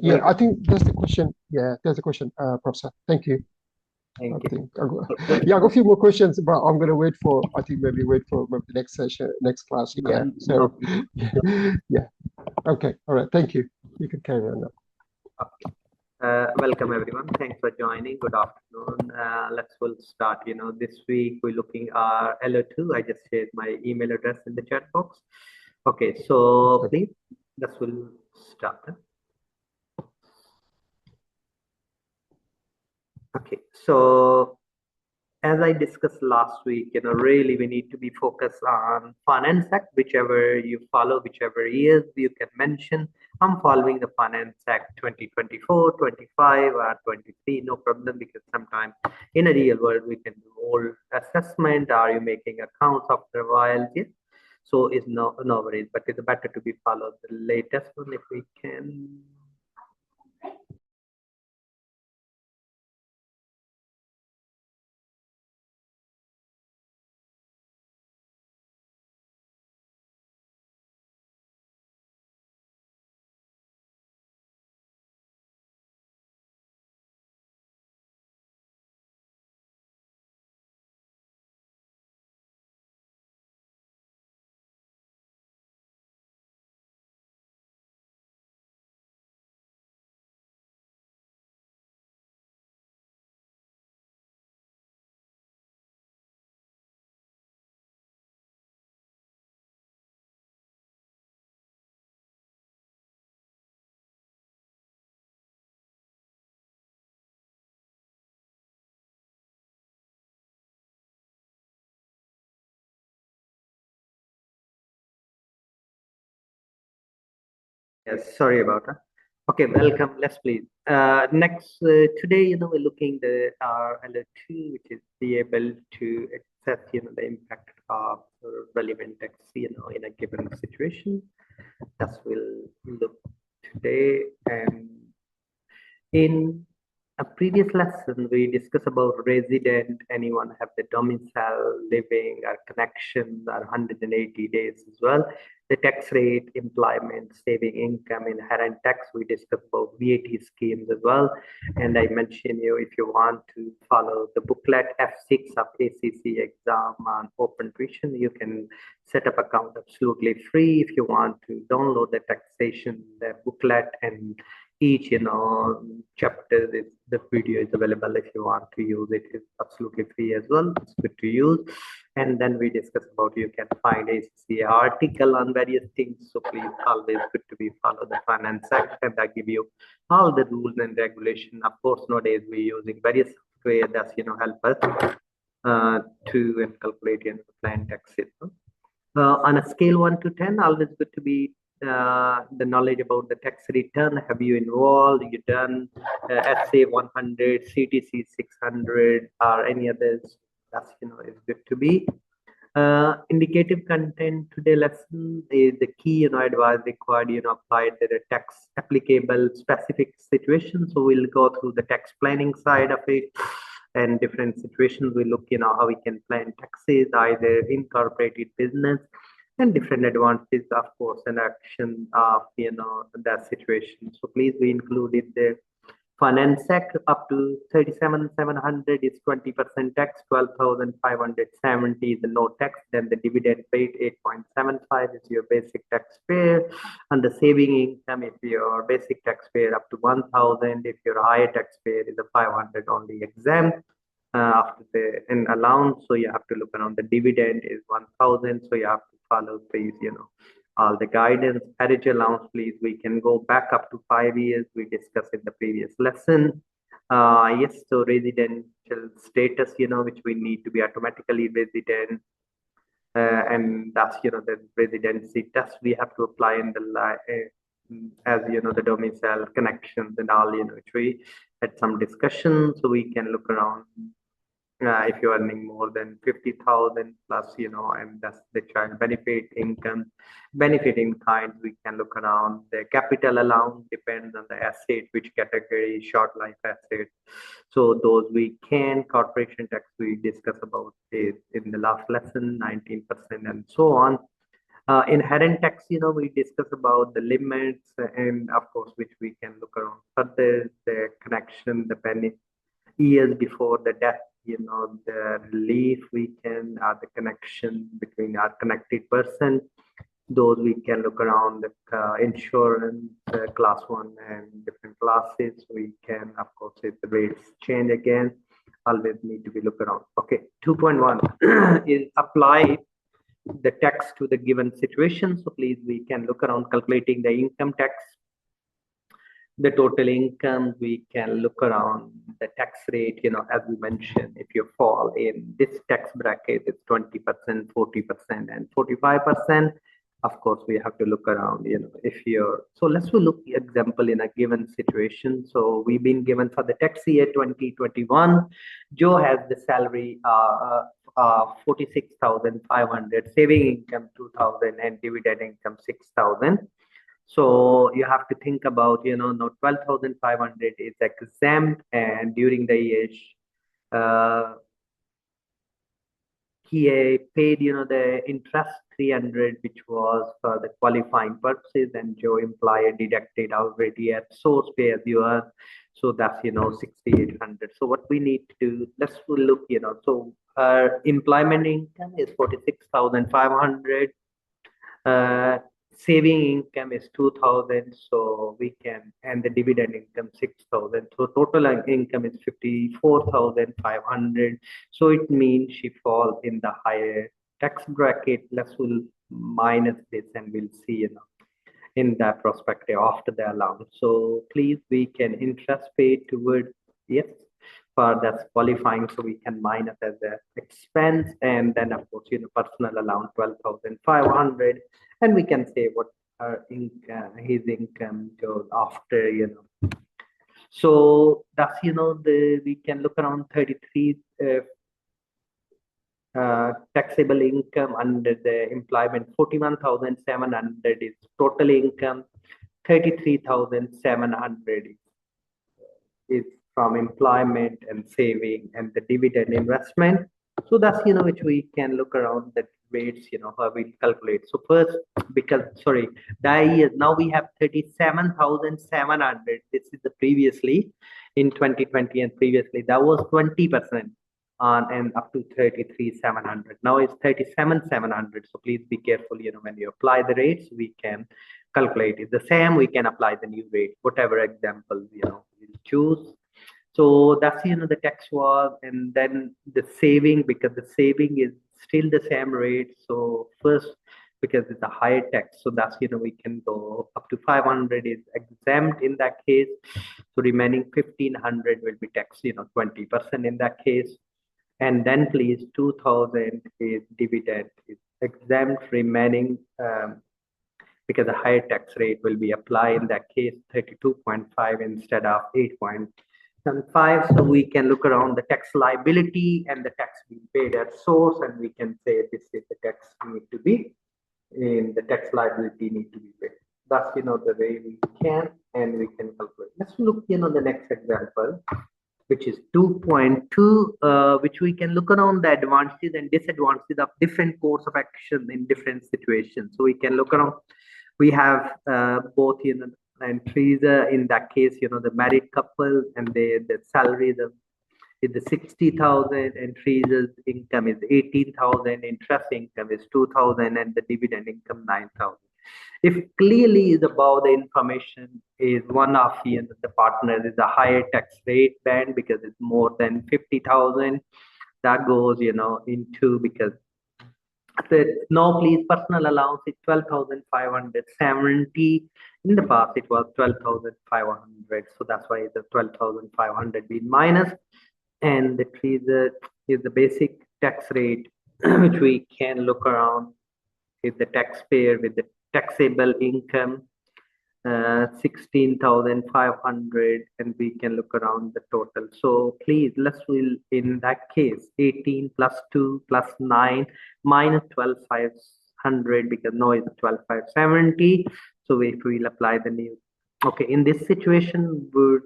Yeah, I think there's the question. Yeah, there's a question, Professor. Thank you. Thank I you. think I got a few more questions, but I'm gonna wait for. I think maybe wait for maybe the next session, next class. Yeah. No, So, yeah. Okay. All right. Thank you. You can carry on now. welcome everyone. Thanks for joining. Good afternoon. We'll start. This week we're looking at LO2. I just shared my email address in the chat box. Okay, so please, we'll start. Okay, so as I discussed last week, really we need to be focused on Finance Act, whichever you follow, whichever years you can mention. I'm following the Finance Act 2024, 25, or 23, no problem, because sometimes in a real world we can do all assessment. Are you making accounts after a while? Yes. So it's no worries, but it's better to be followed the latest one if we can. Yes, sorry about that. Okay, welcome. Let's please. Next, today, we're looking the LO2, which is be able to assess, the impact of relevant tax, in a given situation. That will look today. And in a previous lesson, we discussed about resident, anyone have the domicile, living, or connection, or 180 days as well. The tax rate, employment, saving income, inherent tax, we discussed about VAT schemes as well. And I mentioned if you want to follow the booklet F6 of ACC exam on open tuition, you can set up account absolutely free. If you want to download the taxation, the booklet, and each chapter, the video is available. If you want to use it, it's absolutely free as well. It's good to use. And then we discuss about you can find a article on various things. So please, always good to be follow the Finance Act, and that give you all the rules and regulation. Of course, nowadays we're using various software that's help us to calculate plan taxes. On a scale 1 to 10, always good to be the knowledge about the tax return. Have you involved? You done SA 100, CTC 600, or any others? That's is good to be. Indicative content today lesson is the key advice required applied to the tax applicable specific situations. So we'll go through the tax planning side of it and different situations. We look how we can plan taxes, either incorporated business, and different advantages, of course, and action of that situation. So please, we included the Finance Act up to 37,700 is 20% tax, 12,570 is the no tax. Then the dividend rate 8.75 is your basic taxpayer, and the saving income, if your basic taxpayer up to 1,000, if your higher taxpayer is a 500 only exempt. After the allowance, so you have to look around. The dividend is 1,000, so you have to follow these, all the guidance. Marriage allowance, please, we can go back up to 5 years. We discussed in the previous lesson. Yes, so residential status, which we need to be automatically resident. And that's, the residency test we have to apply in the as the domicile connections and all, which we had some discussion. So we can look around. If you're earning more than 50,000 plus, and that's the child benefit income, benefit in kind, we can look around. The capital allowance depends on the asset, which category, short life asset. So those we can. Corporation tax we discussed about it in the last lesson, 19%, and so on. Inherent tax, we discuss about the limits and of course, which we can look around further, the connection, the years before the death, the relief we can, the connection between our connected person. Those we can look around the insurance, class one and different classes. We can, of course, if the rates change again, always need to be look around. Okay, 2.1 is apply the tax to the given situation. So please, we can look around calculating the income tax, the total income. We can look around the tax rate, as we mentioned, if you fall in this tax bracket, it's 20%, 40%, and 45%. Of course, we have to look around, if you're, so let's look example in a given situation. So we've been given for the tax year 2021, Joe has the salary 46,500, saving income 2,000, and dividend income 6,000. So you have to think about, now 12,500 is exempt, and during the year, he paid, the interest 300, which was for the qualifying purposes, and Joe employer deducted already at source pay as you earn. So that's, 6,800. So what we need to do, let's look, so employment income is 46,500. Saving income is 2,000, so we can, and the dividend income 6,000. So total income is 54,500. So it means she falls in the higher tax bracket. Let's will minus this, and we'll see, in that perspective after the allowance. So please, we can interest paid toward, yes, for that's qualifying, so we can minus as an expense, and then of course, personal allowance 12,500, and we can say what his income goes after, So that's, we can look around 33 taxable income under the employment. 41,700 is total income. 33,700 is from employment and saving and the dividend investment. So that's, which we can look around the rates, how we calculate. So first, because, sorry, now we have 37,700. This is the previously in 2020, and previously that was 20% on and up to 33,700. Now it's 37,700. So please be careful, when you apply the rates, we can calculate it the same. We can apply the new rate, whatever example, we'll choose. So that's, the tax was, and then the saving, because the saving is still the same rate. So first, because it's a higher tax, so that's, we can go up to 500 is exempt in that case. So remaining 1,500 will be taxed, 20% in that case. And then please, 2,000 is dividend is exempt, remaining because the higher tax rate will be applied in that case, 32.5 instead of 8.75. So we can look around the tax liability and the tax being paid at source, and we can say this is the tax need to be, and the tax liability need to be paid. That's, the way we can, and we can calculate. Let's look, the next example, which is 2.2, which we can look around the advantages and disadvantages of different course of action in different situations. So we can look around, we have both, entries in that case, the married couple, and the salary is the 60,000, entries income is 18,000, interest income is 2,000, and the dividend income 9,000. If clearly is above the information is one of the partners is a higher tax rate band because it's more than 50,000, that goes, into, because no, please, personal allowance is 12,570. In the past, it was 12,500. So that's why the 12,500 being minus. And the treasure is the basic tax rate, which we can look around is the taxpayer with the taxable income 16,500, and we can look around the total. So please, let's will in that case 18 plus 2 plus 9 minus 12,500, because now it's 12,570. So if we'll apply the new, okay, in this situation would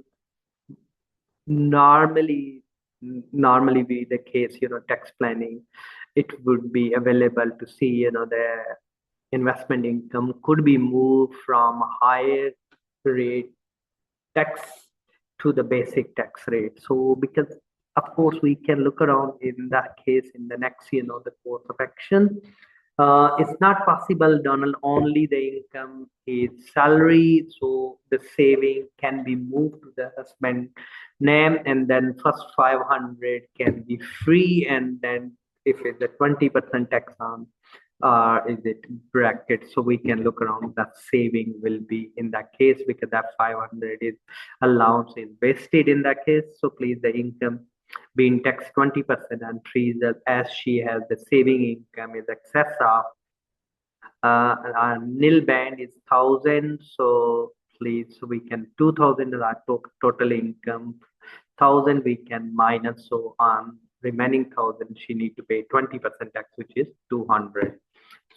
normally be the case, tax planning, it would be available to see, the investment income could be moved from higher rate tax to the basic tax rate. So because of course we can look around in that case in the next, the course of action. It's not possible, Donald, only the income is salary, so the saving can be moved to the husband name, and then first 500 can be free, and then if it's a 20% tax on, is it bracket, so we can look around that saving will be in that case because that 500 is allowance is vested in that case. So please the income being taxed 20% and trees as she has the saving income is excess of our nil band is 1,000. So please we can 2,000 is our total income. 1,000 we can minus, so on remaining 1,000 she need to pay 20% tax, which is 200.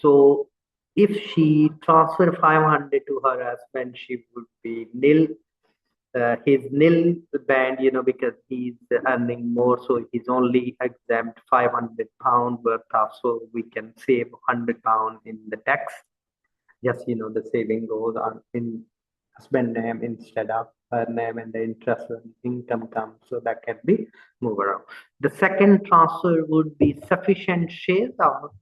So if she transfer 500 to her husband, she would be nil. His nil band, because he's earning more, so he's only exempt £500 worth of, so we can save £100 in the tax. Just, the saving goes on in husband name instead of her name, and the interest and income comes, so that can be moved around. The second transfer would be sufficient shares of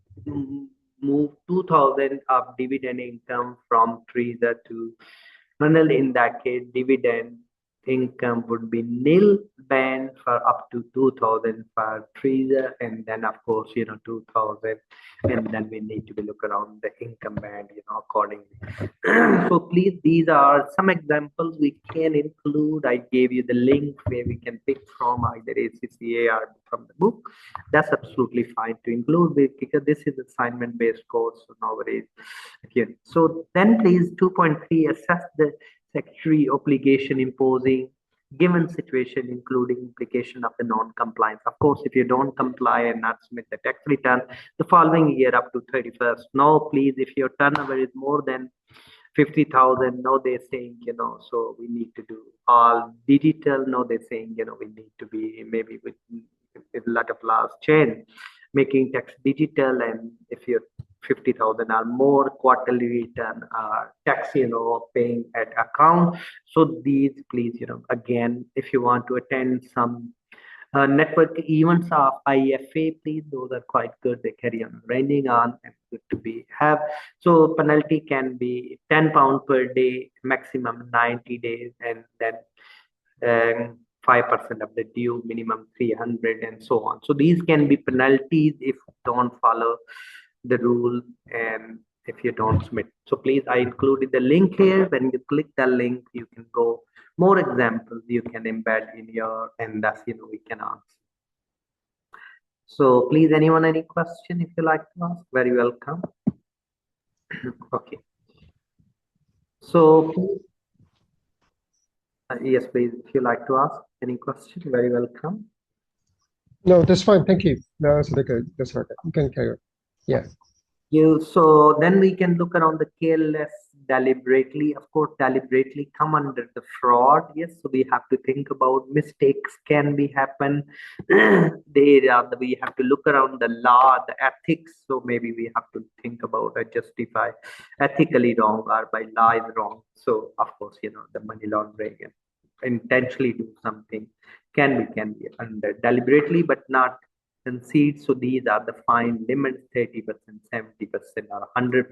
move 2,000 of dividend income from Teresa to Ronald. In that case, dividend income would be nil band for up to 2,000 for Teresa, and then of course 2,000, and then we need to be look around the income band accordingly. So please, these are some examples we can include. I gave you the link where we can pick from either ACCA or from the book. That's absolutely fine to include because this is assignment based course, so nowadays again. So then please 2.3, assess the statutory obligation imposing given situation, including implication of the non-compliance. Of course, if you don't comply and not submit the tax return the following year up to 31st, no, please, if your turnover is more than 50,000, no, they're saying, so we need to do all digital. No, they're saying, we need to be maybe with a lot of laws change, making tax digital, and if you're 50,000 or more, quarterly return tax, paying at account. So these, please, again, if you want to attend some network events of IFA, please, those are quite good. They carry on running on and good to be have. So penalty can be £10 per day, maximum 90 days, and then 5% of the due, minimum 300, and so on. So these can be penalties if you don't follow the rule and if you don't submit. So please, I included the link here. When you click the link, you can go more examples you can embed in your, and that's, we can answer. So please, anyone, any question if you like to ask, very welcome. Okay. So please, yes, please, if you like to ask any question, very welcome. No, that's fine. Thank you. No, that's okay. That's okay. You can carry on. Yeah. So then we can look around the careless, deliberately. Of course, deliberately come under the fraud. Yes, so we have to think about mistakes can be happen. We have to look around the law, the ethics. So maybe we have to think about justify ethically wrong or by law is wrong. So of course, the money laundering and intentionally do something can be under deliberately, but not concede. So these are the fine limits: 30%, 70%, or 100%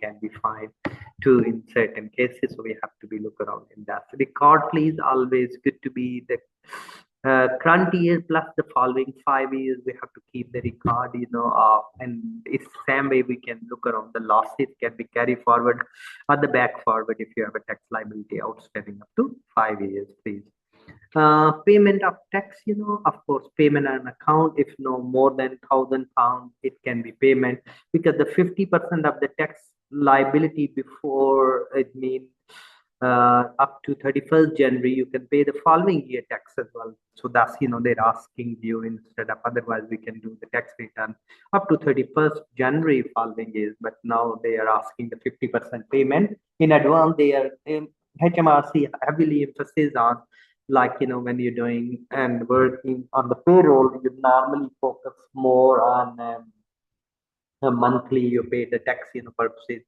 can be fined to in certain cases. So we have to be look around in that. So record, please, always good to be the current year plus the following 5 years. We have to keep the record, and it's same way we can look around the losses can be carried forward or the back forward if you have a tax liability outstanding up to 5 years, please. Payment of tax, of course, payment on account, if no more than £1,000, it can be payment because the 50% of the tax liability before it means up to 31st January, you can pay the following year tax as well. So that's, they're asking you instead of, otherwise we can do the tax return up to 31st January following years, but now they are asking the 50% payment in advance. They are HMRC heavily emphasis on, like, when you're doing and working on the payroll, you normally focus more on monthly you pay the tax, purposes.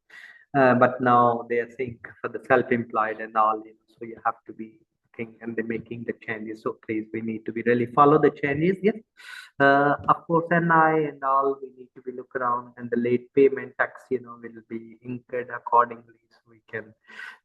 But now they are saying for the self-employed and all, so you have to be thinking, and they're making the changes. So please, we need to be really follow the changes. Yes, of course, NI and all, we need to be look around, and the late payment tax, will be incurred accordingly. So we can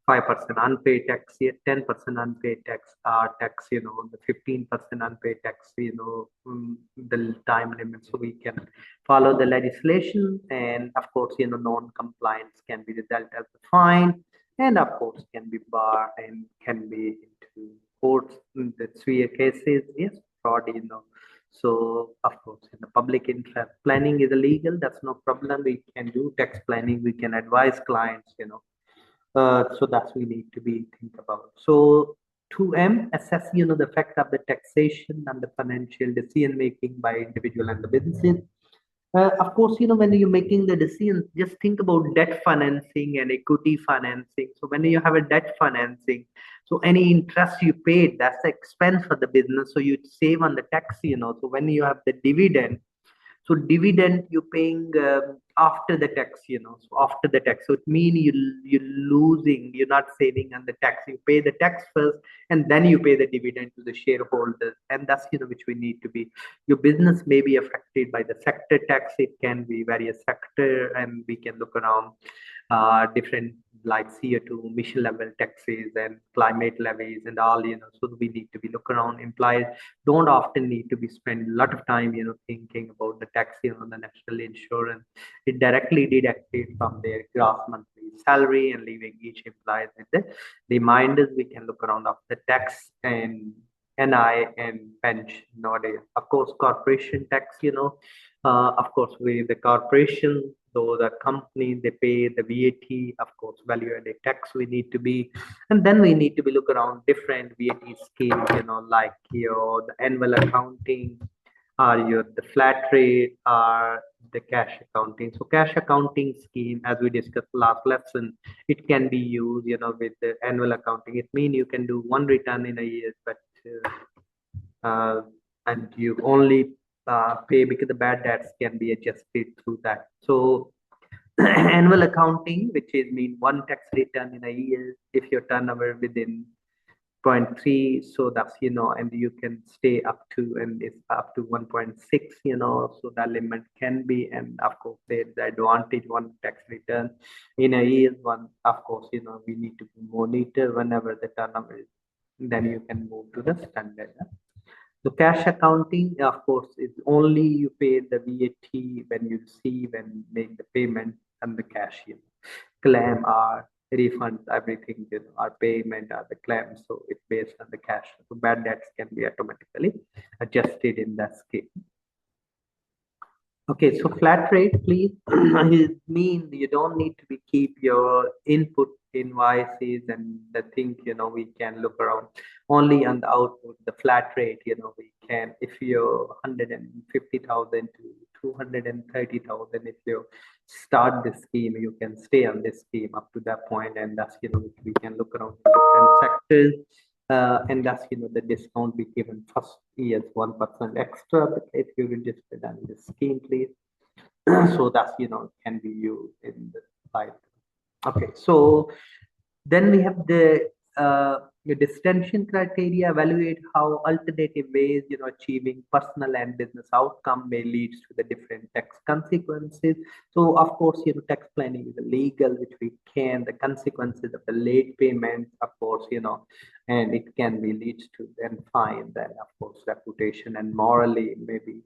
5% unpaid tax here, 10% unpaid tax, the 15% unpaid tax, the time limit. So we can follow the legislation, and of course, non-compliance can be result as a fine, and of course can be bar and can be into courts in the severe cases. Yes, fraud, So of course, in the public interest, planning is illegal. That's no problem. We can do tax planning. We can advise clients, so that's we need to be think about. So 2M, assess, the effect of the taxation and the financial decision making by individual and the businesses. Of course, when you're making the decision, just think about debt financing and equity financing. So when you have a debt financing, so any interest you paid, that's the expense for the business. So you save on the tax, So when you have the dividend, so dividend you're paying after the tax, so after the tax. So it means you're losing, you're not saving on the tax. You pay the tax first, and then you pay the dividend to the shareholders. And that's, which we need to be. Your business may be affected by the sector tax. It can be various sector, and we can look around different like CO2 emission level taxes and climate levies and all, so we need to be look around. Employees don't often need to be spend a lot of time, thinking about the tax, the national insurance. It directly deducted from their gross monthly salary and leaving each employee with the reminders. We can look around of the tax and NI and pension nowadays. Of course, corporation tax, of course, with the corporation, though the company, they pay the VAT, of course, value added tax we need to be, and then we need to be look around different VAT schemes, like your the annual accounting, or your the flat rate, or the cash accounting. So cash accounting scheme, as we discussed last lesson, it can be used, with the annual accounting. It means you can do one return in a year, but and you only pay because the bad debts can be adjusted through that. So annual accounting, which is mean one tax return in a year if your turnover within 0.3, so that's, and you can stay up to, and it's up to 1.6, so that limit can be. And of course there's the advantage, one tax return in a year, one, of course, we need to monitor whenever the turnover is, then you can move to the standard. So cash accounting, of course, is only you pay the VAT when you receive and make the payment and the cash. Claim or refunds, everything, our payment or the claim. So it's based on the cash. So bad debts can be automatically adjusted in that scheme. Okay, so flat rate, please. It means you don't need to be keep your input invoices and the thing, we can look around only on the output, the flat rate, we can, if you're 150,000 to 230,000, if you start the scheme, you can stay on this scheme up to that point, and that's, we can look around different sectors. And that's, the discount we given first year's 1% extra, but if you register on the scheme, please. So that's, can be used in the site. Okay, so then we have the distinction criteria, evaluate how alternative ways, achieving personal and business outcome may lead to the different tax consequences. So of course, tax planning is illegal, which we can, the consequences of the late payment, of course, and it can be leads to then fine, then of course reputation and morally, maybe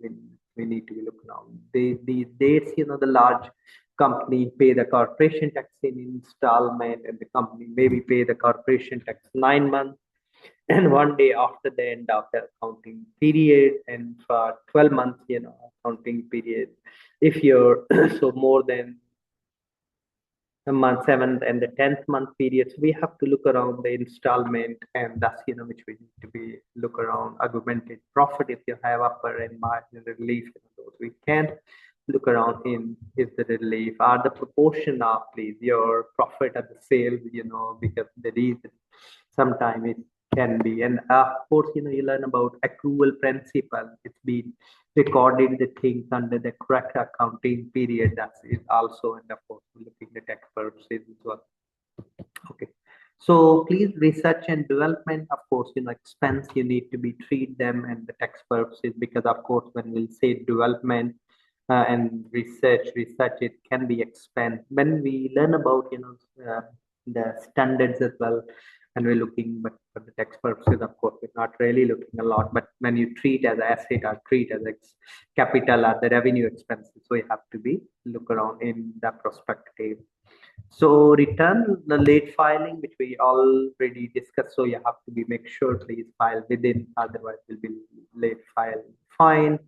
we need to be looking around. These dates, the large company pay the corporation tax in installment, and the company maybe pay the corporation tax 9 months and 1 day after the end of the accounting period, and for 12 months, accounting period. If you're so more than a month, 7th and the 10th month periods, we have to look around the installment, and that's, which we need to be look around augmented profit. If you have upper and margin relief, those we can look around in is the relief or the proportion of, please, your profit at the sales, because the reason sometimes it's can be. And of course, you learn about accrual principle. It's been recorded the things under the correct accounting period. That is also, and of course, looking at tax purposes as well. Okay. So please, research and development, of course, expense, you need to be treat them and the tax purposes, because of course, when we say development and research, it can be expense. When we learn about, the standards as well, and we're looking, but for the tax purposes, of course, we're not really looking a lot, but when you treat as asset or treat as capital or the revenue expenses, so you have to be look around in that perspective. So return the late filing, which we already discussed. So you have to be make sure please file within, otherwise will be late file fine.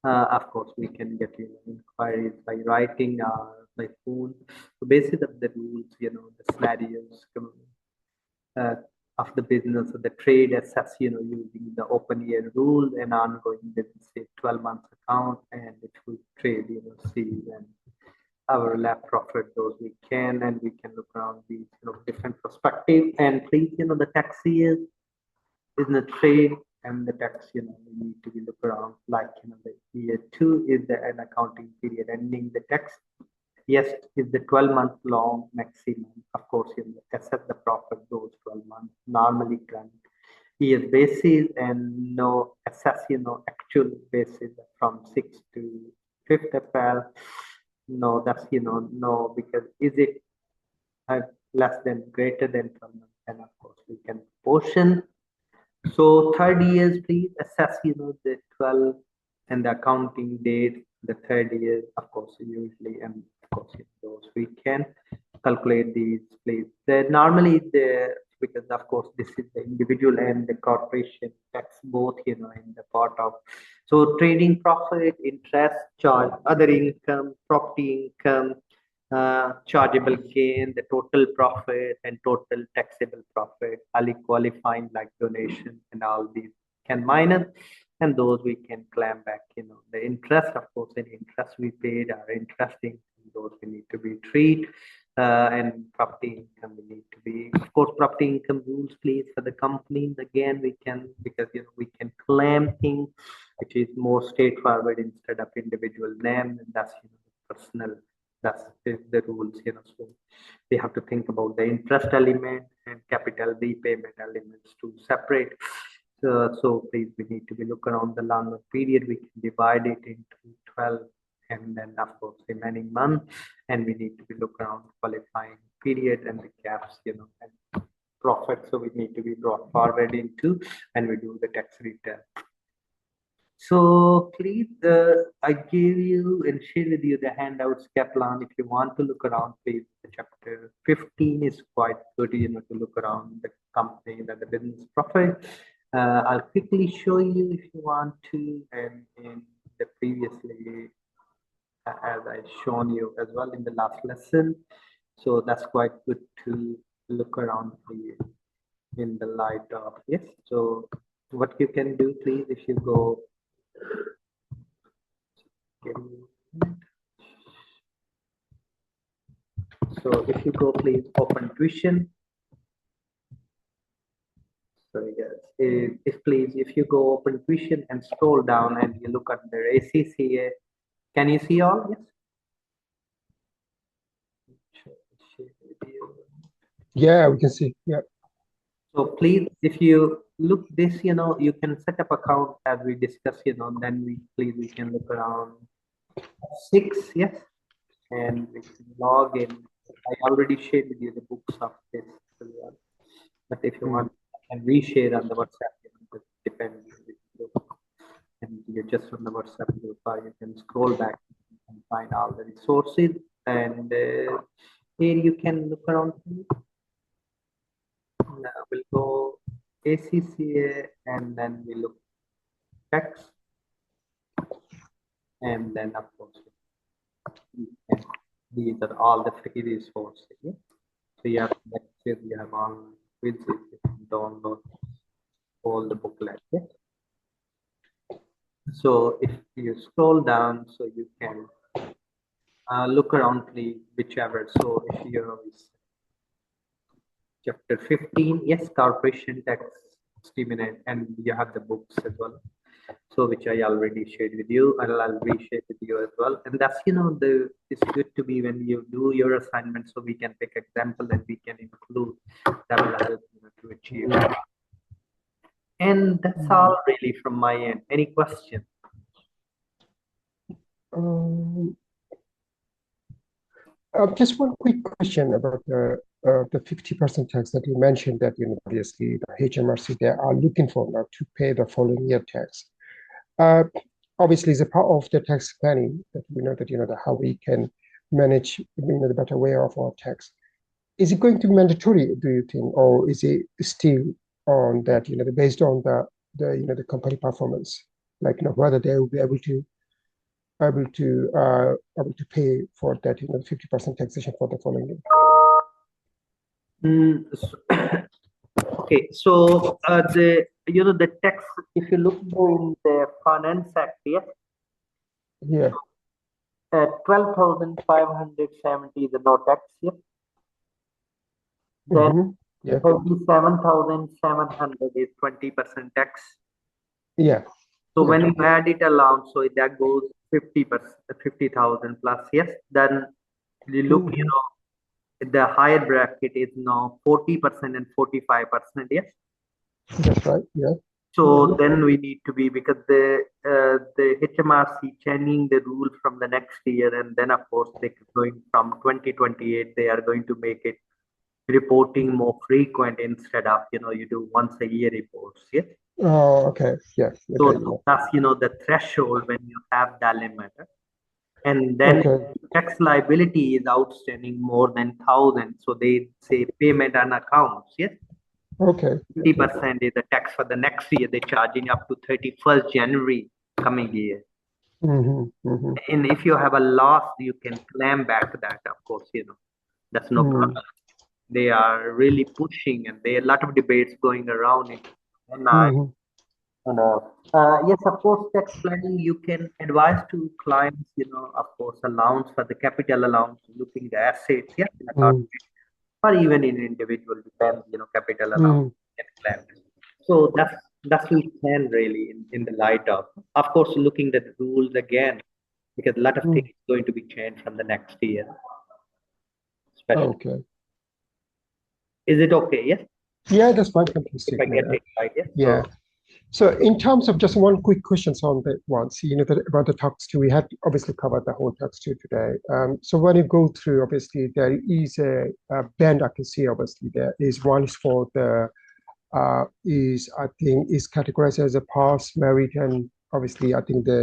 Of course, we can get inquiries by writing or by phone. So basically the rules, the scenarios uh, of the business or the trade assess, using the open year rule and ongoing business, say 12 months account, and it will trade, see and our lab profit those we can, and we can look around these different perspective. And please, the tax year is the trade, and the tax, we need to be look around like the year 2 is the an accounting period ending the tax. Yes, is the 12-month long maximum. Of course, assess the profit those 12 months normally done year basis, and no assess actual basis from 6th to 5th April. No, that's no, because is it less than greater than 12 months, then of course we can portion. So third years, please assess the 12 and the accounting date, the third year, of course, usually, and of course those we can calculate these, please. Normally because of course this is the individual and the corporation tax both in the part of, so trading profit, interest charge, other income, property income, chargeable gain, the total profit and total taxable profit, highly qualifying like donation, and all these can minus, and those we can claim back. The interest, of course, any interest we paid are interesting, those we need to be treated. And property income we need to be, of course, property income rules, please, for the company. Again, we can, because we can claim things which is more straightforward instead of individual name, and that's personal. That's the rules. So we have to think about the interest element and capital repayment elements to separate. So please, we need to be look around the longer period. We can divide it into 12, and then of course remaining month, and we need to be look around qualifying period and the gaps, and profit. So we need to be brought forward into, and we do the tax return. So please, I gave you and share with you the handouts, Kaplan. If you want to look around, please, the chapter 15 is quite good, to look around the company and the business profit. I'll quickly show you if you want to, and in the previously, as I shown you as well in the last lesson. So that's quite good to look around for you in the light of, yes. So what you can do, please, if you go, so if you go, please, open tuition. So yes, if you go open tuition and scroll down and you look at the ACCA, can you see all? Yes. Yeah, we can see. Yeah. So please, if you look this, you can set up account as we discussed, then we can look around 6, yes, and we can log in. I already shared with you the books of this as well. But if you want, I can reshare on the WhatsApp, it depends. And you're just on the WhatsApp group, or you can scroll back and find all the resources. And here you can look around. Now we'll go ACCA, and then we look tax, and then of course these are all the free resources. Yeah? So you have lectures, you have online quizzes, you can download all the booklets. Yeah? So if you scroll down, so you can look around, please, whichever. So if you're chapter 15, yes, corporation tax stimulate, and you have the books as well. So which I already shared with you, and I'll reshare with you as well. And that's it's good to be when you do your assignment, so we can pick example and we can include that will help to achieve. And that's all really from my end. Any question? Just one quick question about the 50% tax that you mentioned that obviously the HMRC they are looking for now to pay the following year tax. Obviously, it's a part of the tax planning that we know that how we can manage the better way of our tax. Is it going to be mandatory, do you think, or is it still on that based on the company performance, like whether they will be able to pay for that 50% taxation for the following year? Okay, so the tax, if you look in the Finance Act, Yeah. 12,570 is the no tax, Then 37,700 is 20% tax. Yeah. So when you add it along, so that goes 50%, 50,000 plus, yes. Then you look, the higher bracket is now 40% and 45%, yes. That's right. Yeah. So then we need to be, because the HMRC changing the rule from the next year, and then of course they going from 2028 they are going to make it reporting more frequent instead of you do once a year reports. Yes. Oh, okay. Yeah. Okay, So that's the threshold when you have that limit, and then tax liability is outstanding more than 1,000. So they say payment on accounts. Yes. Okay. 50% is the tax for the next year. They're charging up to 31st January coming year. And if you have a loss, you can claim back that, of course, that's no problem. They are really pushing, and there are a lot of debates going around it. And yes, of course, tax planning, you can advise to clients, of course, allowance for the capital allowance, looking the assets, or even in individual, depends, capital allowance and claim. So that's we can really in the light of course, looking at the rules again, because a lot of things going to be changed from the next year. Especially. Okay. Is it okay? Yes. Yeah, that's fine. Fantastic. If I get it right, yes? Yeah. So in terms of just one quick questions on that one, so about the tax two, we had obviously covered the whole tax two today. So when you go through, obviously there is a band I can see. Obviously there is one is for the I think is categorized as a pass, merit, and obviously I think the